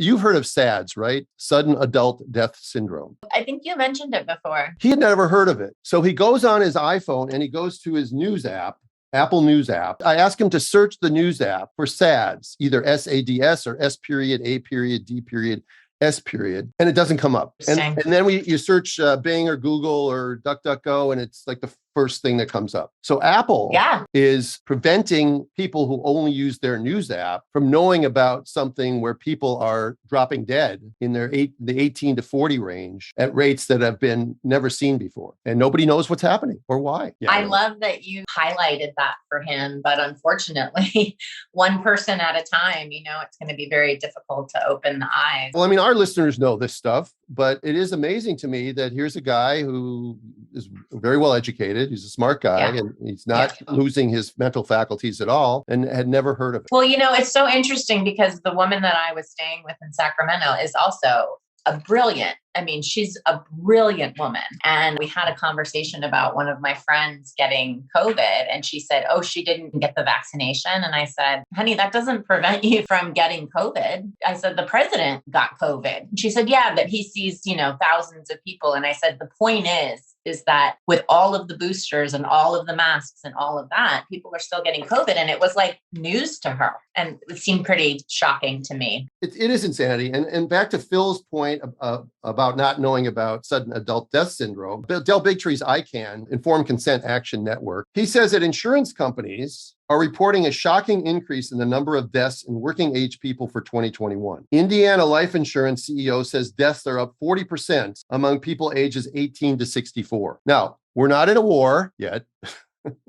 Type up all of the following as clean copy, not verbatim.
You've heard of SADS, right? Sudden Adult Death Syndrome. I think you mentioned it before. He had never heard of it. So he goes on his iPhone and he goes to his news app, Apple News app. I ask him to search the news app for SADS, either SADS or S period, A period, D period, S period, and it doesn't come up. And then you search Bing or Google or DuckDuckGo, and it's like the first thing that comes up. So Apple is preventing people who only use their news app from knowing about something where people are dropping dead in the 18 to 40 range at rates that have been never seen before. And nobody knows what's happening or why. Yeah, I love that you highlighted that for him, but unfortunately, one person at a time, it's going to be very difficult to open the eyes. Well, I mean, our listeners know this stuff, but it is amazing to me that here's a guy who is very well educated. He's a smart guy and he's not losing his mental faculties at all and had never heard of it. Well, it's so interesting because the woman that I was staying with in Sacramento is also she's a brilliant woman. And we had a conversation about one of my friends getting COVID. And she said, oh, she didn't get the vaccination. And I said, honey, that doesn't prevent you from getting COVID. I said, the president got COVID. And she said, yeah, but he sees, thousands of people. And I said, the point is that with all of the boosters and all of the masks and all of that, people are still getting COVID. And it was like news to her. And it seemed pretty shocking to me. It is insanity. And back to Phil's point about not knowing about sudden adult death syndrome, Del Bigtree's ICANN, Informed Consent Action Network, he says that insurance companies are reporting a shocking increase in the number of deaths in working age people for 2021. Indiana Life Insurance CEO says deaths are up 40% among people ages 18 to 64. Now, we're not in a war yet.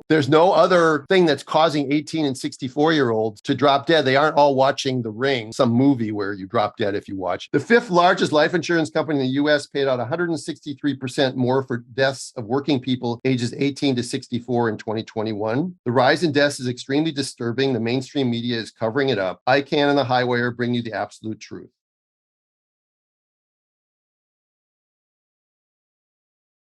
There's no other thing that's causing 18 and 64-year-olds to drop dead. They aren't all watching The Ring, some movie where you drop dead if you watch. The fifth largest life insurance company in the U.S. paid out 163% more for deaths of working people ages 18 to 64 in 2021. The rise in deaths is extremely disturbing. The mainstream media is covering it up. ICANN and The Highwire bring you the absolute truth.